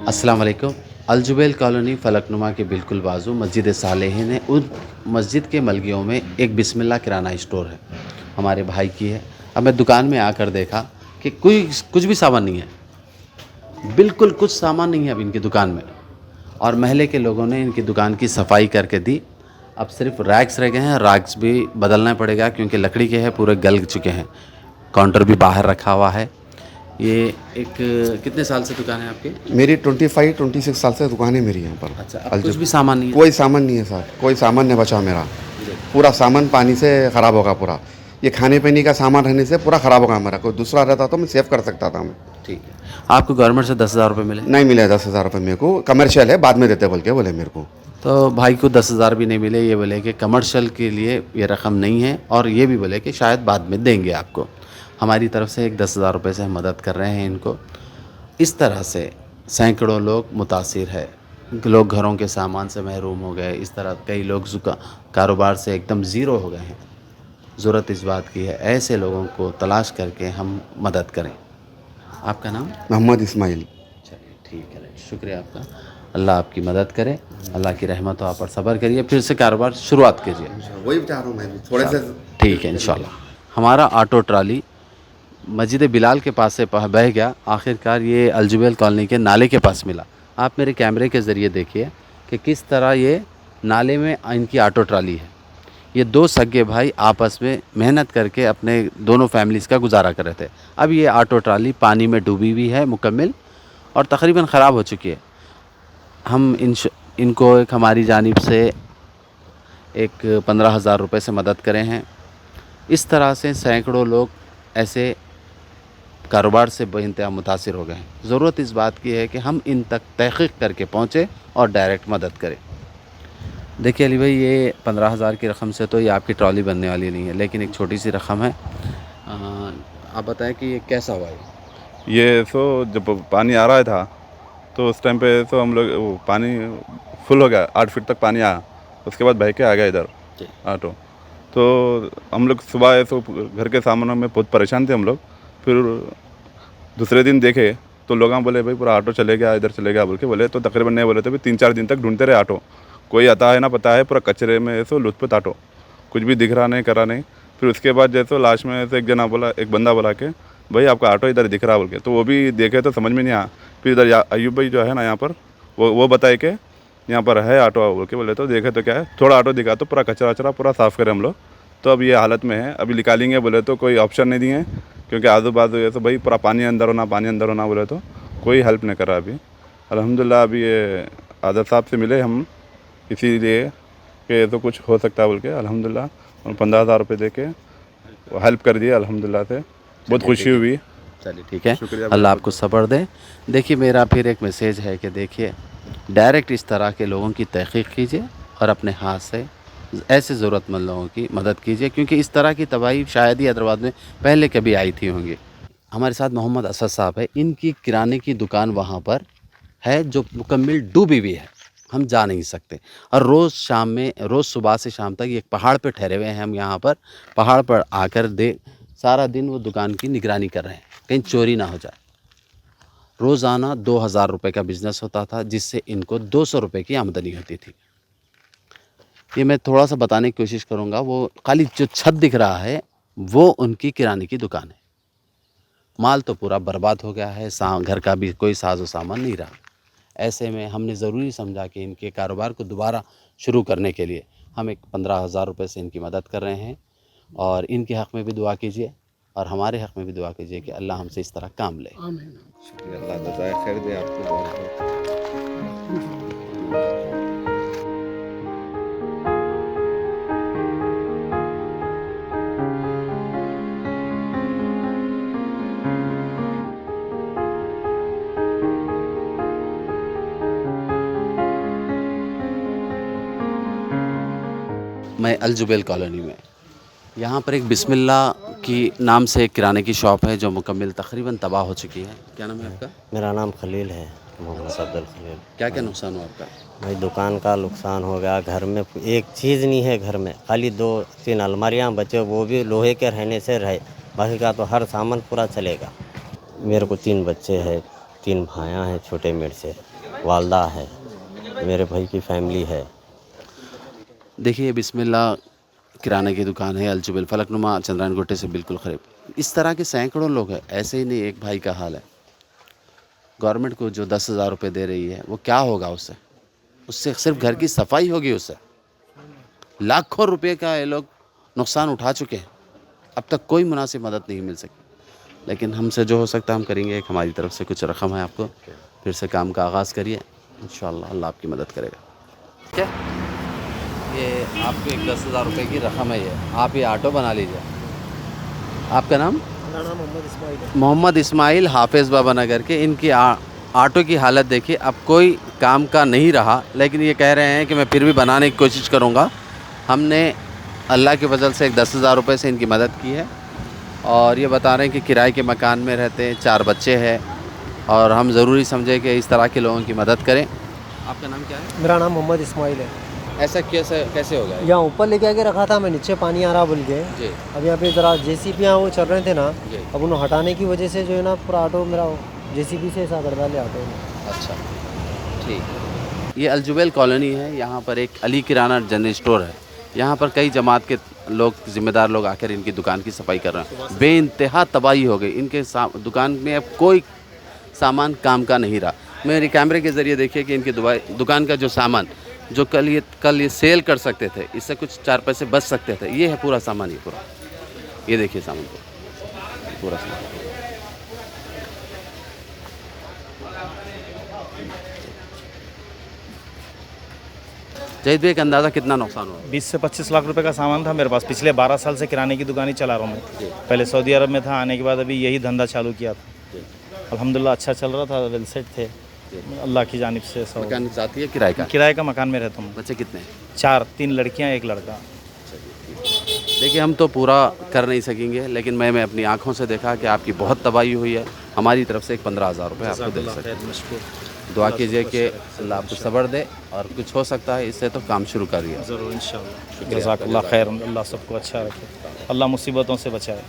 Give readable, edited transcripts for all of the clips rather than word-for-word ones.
अस्सलाम वालेकुम। अलजुबैल कॉलोनी फलकनुमा के बिल्कुल बाजू मस्जिद सालेहीन है। उन मस्जिद के मलगियों में एक बिस्मिल्लाह किराना स्टोर है, हमारे भाई की है। अब मैं दुकान में आकर देखा कि कुछ भी सामान नहीं है, बिल्कुल कुछ सामान नहीं है अब इनकी दुकान में। और महल्ले के लोगों ने इनकी दुकान की सफाई करके दी। अब सिर्फ रैक्स रह गए हैं, रैक्स भी बदलना पड़ेगा क्योंकि लकड़ी के हैं, पूरे गल चुके हैं। काउंटर भी बाहर रखा हुआ है। ये एक कितने साल से दुकान है आपकी? मेरी 25-26 साल से दुकान है मेरी यहाँ पर। अच्छा, अब कुछ भी सामान नहीं है? कोई सामान नहीं है सर, कोई सामान नहीं बचा मेरा। पूरा सामान पानी से ख़राब होगा पूरा। ये खाने पीने का सामान रहने से पूरा ख़राब होगा मेरा। कोई दूसरा रहता तो मैं सेव कर सकता था मैं। ठीक है। आपको गवर्नमेंट से 10,000 रुपये मिले? नहीं मिले 10,000 रुपये मेरे को। कमर्शियल है, बाद में देते बोले मेरे को। तो भाई को 10,000 भी नहीं मिले। ये बोले कि कमर्शियल के लिए ये रकम नहीं है, और ये भी बोले कि शायद बाद में देंगे आपको। हमारी तरफ से एक 10,000 रुपये से हम मदद कर रहे हैं इनको। इस तरह से सैकड़ों लोग मुतासिर है। लोग घरों के सामान से महरूम हो गए। इस तरह कई लोग कारोबार से एकदम ज़ीरो हो गए हैं। ज़रूरत इस बात की है ऐसे लोगों को तलाश करके हम मदद करें। आपका नाम? मोहम्मद इस्माइल। चलिए ठीक है, शुक्रिया आपका। अल्लाह आपकी मदद करे, अल्लाह की रहमत हो आप पर। सब्र करिए, फिर से कारोबार शुरुआत कीजिए। वही चाह रहा हूँ मैं भी थोड़े से। ठीक है इंशाल्लाह। हमारा ऑटो ट्राली मस्जिद बिलाल के पास से बह गया। आखिरकार ये अलजुबैल कॉलोनी के नाले के पास मिला। आप मेरे कैमरे के ज़रिए देखिए कि किस तरह ये नाले में इनकी ऑटो ट्राली है। ये दो सगे भाई आपस में मेहनत करके अपने दोनों फैमिलीज़ का गुजारा कर रहे थे। अब ये ऑटो ट्राली पानी में डूबी हुई है मुकम्मल, और तकरीबन ख़राब हो चुकी है। हम इनको एक हमारी जानिब से एक 15,000 रुपये से मदद करें हैं। इस तरह से सैकड़ों लोग ऐसे कारोबार से बेइंतहा मुतासिर हो गए हैं। ज़रूरत इस बात की है कि हम इन तक तहक़ीक़ करके पहुँचे और डायरेक्ट मदद करें। देखिए अली भाई, ये 15,000 की रकम से तो ये आपकी ट्रॉली बनने वाली नहीं है, लेकिन एक छोटी सी रकम है। आप बताएं कि ये कैसा हुआ है? ये जब पानी आ रहा था तो उस टाइम पे हम लोग वो पानी फुल हो गया, 8 फीट तक पानी आया। उसके बाद बह के आ गया इधर ऑटो। तो हम लोग सुबह घर के सामानों में बहुत परेशान थे हम लोग। फिर दूसरे दिन देखे तो लोग बोले भाई पूरा ऑटो चले गया, इधर चले गया बोल के बोले। तो तकरीबन नहीं बोले थे, 3-4 दिन तक ढूंढते रहे ऑटो। कोई आता है ना पता है, पूरा कचरे में लुत्फत ऑटो, कुछ भी दिख रहा नहीं करा नहीं। फिर उसके बाद जैसे लास्ट में एक बंदा बोला कि भाई आपका ऑटो इधर दिख रहा बोल के। तो वो भी देखे तो समझ में नहीं आया। फिर इधर अयूब भाई जो है ना यहाँ पर, वो बताए कि यहाँ पर है ऑटो बोल के बोले। तो देखे तो क्या है, थोड़ा ऑटो दिखा तो पूरा कचरा वचरा पूरा साफ़ करें हम लोग। तो अब ये हालत में है, अभी निकालेंगे बोले तो कोई ऑप्शन नहीं दिए, क्योंकि आजू बाजू ये तो भाई पूरा पानी अंदर होना बोले तो कोई हेल्प नहीं कर रहा अभी। अल्हम्दुलिल्लाह अभी ये आदर साहब से मिले हम, इसीलिए कि तो कुछ हो सकता है बोल के अल्हम्दुलिल्लाह 15,000 रुपये दे के हेल्प कर दिए अल्हम्दुलिल्लाह से। बहुत खुशी हुई। चलिए ठीक है, अल्लाह आपको सब्र दे। देखिए मेरा फिर एक मैसेज है कि देखिए डायरेक्ट इस तरह के लोगों की तहक़ीक़ कीजिए और अपने हाथ से ऐसे ज़रूरतमंद लोगों की मदद कीजिए, क्योंकि इस तरह की तबाही शायद ही हैदराबाद में पहले कभी आई थी होंगी। हमारे साथ मोहम्मद असद साहब है। इनकी किराने की दुकान वहाँ पर है जो मुकम्मल डूबी हुई है, हम जा नहीं सकते। और रोज़ सुबह से शाम तक एक पहाड़ पे ठहरे हुए हैं। हम यहाँ पर पहाड़ पर आकर सारा दिन वो दुकान की निगरानी कर रहे हैं कहीं चोरी ना हो जाए। रोज़ाना 2,000 रुपये का बिज़नेस होता था, जिससे इनको 200 रुपये की आमदनी होती थी। ये मैं थोड़ा सा बताने की कोशिश करूँगा। वो खाली जो छत दिख रहा है वो उनकी किराने की दुकान है। माल तो पूरा बर्बाद हो गया है, घर का भी कोई साजो सामान नहीं रहा। ऐसे में हमने ज़रूरी समझा कि इनके कारोबार को दोबारा शुरू करने के लिए हम एक 15,000 रुपये से इनकी मदद कर रहे हैं। और इनके हक़ में भी दुआ कीजिए और हमारे हक़ में भी दुआ कीजिए कि अल्लाह हमसे इस तरह काम ले। आमीन। शुक्रिया, अल्लाह जज़ाए खैर दे आपको बहुत। मैं अल जुबैल कॉलोनी में। यहाँ पर एक बिस्मिल्लाह की नाम से एक किराने की शॉप है जो मुकम्मल तकरीबन तबाह हो चुकी है। क्या नाम है आपका? मेरा नाम खलील है, मोहम्मद अब्दुल खलील। क्या क्या नुकसान हुआ आपका? भाई दुकान का नुकसान हो गया, घर में एक चीज़ नहीं है, घर में खाली 2-3 अलमारियाँ बचे, वो भी लोहे के रहने से रहे, बाकी का तो हर सामान पूरा चलेगा। मेरे को 3 बच्चे हैं, 3 भाइयाँ हैं छोटे मेरे से, वालदा है, मेरे भाई की फैमिली है। देखिए बिस्मिल्लाह किराने की दुकान है अल जुबैल, फलकनुमा चंद्रायन गोटे से बिल्कुल करीब। इस तरह के सैकड़ों लोग हैं, ऐसे ही नहीं एक भाई का हाल है। गवर्नमेंट को जो 10,000 रुपये दे रही है वो क्या होगा उससे? उससे सिर्फ घर की सफाई होगी, उससे लाखों रुपए का ये लोग नुकसान उठा चुके हैं। अब तक कोई मुनासिब मदद नहीं मिल सकी, लेकिन हमसे जो हो सकता है हम करेंगे। एक हमारी तरफ से कुछ रकम है, आपको फिर से काम का आगाज़ करिए, इंशाअल्लाह अल्लाह आपकी मदद करेगा। क्या ये आपको एक 10,000 रुपये की रकम है, ये आप ये ऑटो बना लीजिए। आपका नाम? मोहम्मद इस्माइल, हाफिज़ बाबा नगर के। इनकी ऑटो की हालत देखिए, अब कोई काम का नहीं रहा, लेकिन ये कह रहे हैं कि मैं फिर भी बनाने की कोशिश करूँगा। हमने अल्लाह के फजल से एक 10,000 रुपये से इनकी मदद की है, और ये बता रहे हैं कि किराए के मकान में रहते हैं, 4 बच्चे हैं, और हम ज़रूरी समझे कि इस तरह के लोगों की मदद करें। आपका नाम क्या है? मेरा नाम मोहम्मद इस्माइल है। ऐसा कैसे होगा? यहाँ ऊपर लेके आके रखा था मैं, नीचे पानी आ रहा बोल के। जी अब यहाँ पे ज़रा JCB यहाँ वो चल रहे थे ना, जी। अब उन्हें हटाने की वजह से जो है ना पूरा ऑटो मेरा JCB से ऐसा कर डाले ऑटो में। अच्छा ठीक। ये अल जुबैल कॉलोनी है, यहाँ पर एक अली किराना जनरल स्टोर है। यहाँ पर कई जमात के लोग, ज़िम्मेदार लोग आकर इनकी दुकान की सफाई कर रहे हैं। बेइंतहा तबाही हो गई, इनके दुकान में अब कोई सामान काम का नहीं रहा। मेरे कैमरे के ज़रिए देखिए कि इनकी दुकान का जो सामान जो कल ये सेल कर सकते थे, इससे कुछ 4 पैसे बच सकते थे, ये है पूरा सामान। ये पूरा, ये देखिए सामान पूरा सामान। जैद भाई, एक अंदाज़ा कितना नुकसान हुआ? 20 से 25 लाख रुपए का सामान था मेरे पास। पिछले 12 साल से किराने की दुकान ही चला रहा हूँ मैं। पहले सऊदी अरब में था, आने के बाद अभी यही धंधा चालू किया था। अल्हम्दुलिल्लाह अच्छा चल रहा था, वेल सेट थे अल्लाह की जानिब से। सब मकान साथ ही है? किराए का मकान में रहता हूँ। बच्चे कितने हैं? 4, 3 लड़कियाँ 1 लड़का। देखिए हम तो पूरा कर नहीं सकेंगे, लेकिन मैं अपनी आंखों से देखा कि आपकी बहुत तबाही हुई है। हमारी तरफ से एक 15,000 रुपये आपको दे सकते हैं। दुआ कीजिए कि अल्लाह आपको सब्र दे, और कुछ हो सकता है इससे तो काम शुरू करिए। ज़रूर इंशाअल्लाह। जज़ाकल्लाह खैर, अल्लाह सबको अच्छा रखे, अल्लाह मुसीबतों से बचाए।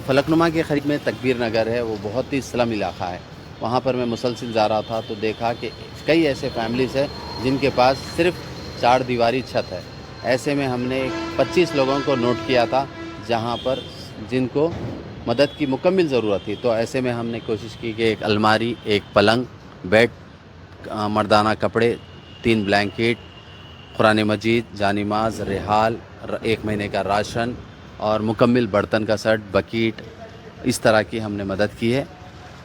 फलकनुमा के करीब में तकबीर नगर है, वो बहुत ही स्लम इलाका है। वहाँ पर मैं मुसलसिल जा रहा था तो देखा कि कई ऐसे फैमिलीज़ हैं जिनके पास सिर्फ 4 दीवारी छत है। ऐसे में हमने 25 लोगों को नोट किया था जहाँ पर जिनको मदद की मुकम्मल ज़रूरत थी। तो ऐसे में हमने कोशिश की कि एक अलमारी, एक पलंग, बेड, मर्दाना कपड़े, 3 ब्लैंकेट, कुरान मजीद, जानिमाज, रिहाल, 1 महीने का राशन और मुकम्मल बर्तन का सेट, बकीट, इस तरह की हमने मदद की है।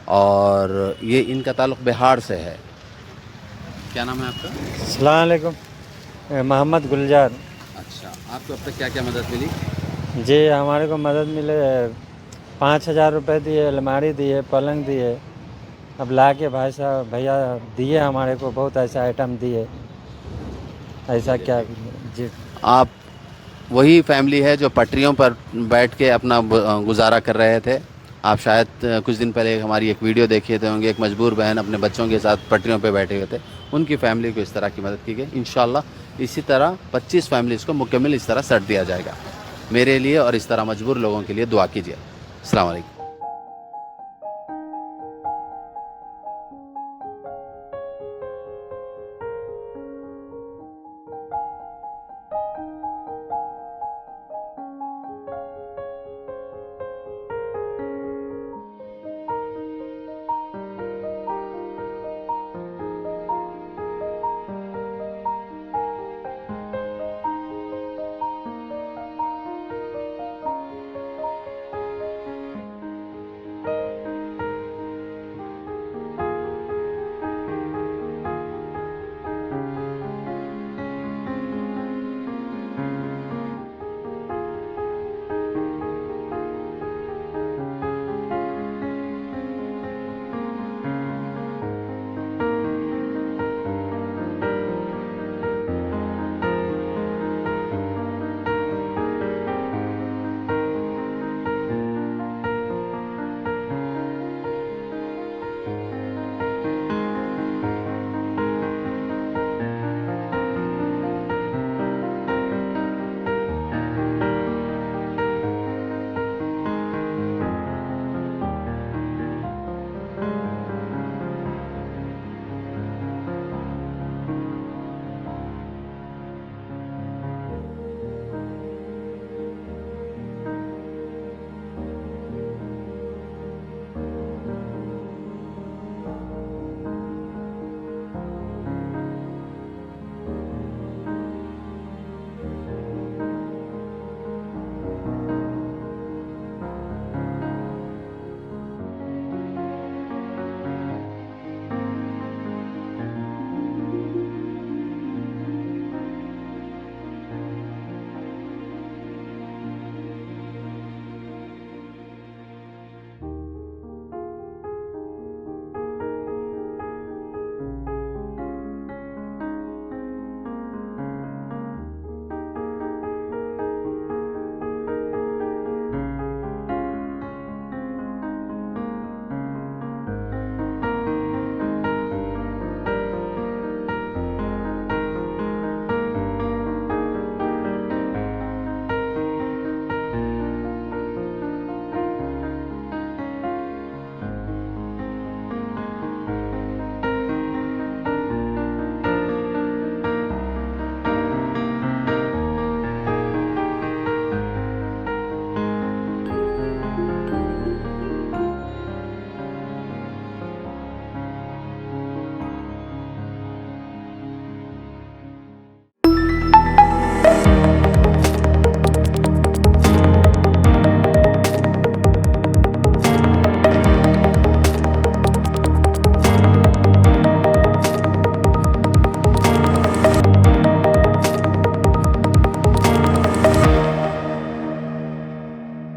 और ये इनका ताल्लुक़ बिहार से है। क्या नाम है आपका? अस्सलाम वालेकुम, मोहम्मद गुलजार। अच्छा, आपको अब तक क्या क्या मदद मिली? जी हमारे को मदद मिले, 5,000 रुपये दिए, अलमारी दिए, पलंग दिए। अब ला के भाई साहब भैया दिए हमारे को, बहुत ऐसा आइटम दिए। ऐसा क्या जी। आप वही फैमिली है जो पटरियों पर बैठ के अपना गुजारा कर रहे थे। आप शायद कुछ दिन पहले हमारी एक वीडियो देखे थे होंगे, एक मजबूर बहन अपने बच्चों के साथ पटरियों पे बैठे हुए थे। उनकी फैमिली को इस तरह की मदद की गई। इंशाअल्लाह इसी तरह 25 फैमिलीज़ को मुकम्मल इस तरह सेट दिया जाएगा। मेरे लिए और इस तरह मजबूर लोगों के लिए दुआ कीजिए। अस्सलाम वालेकुम।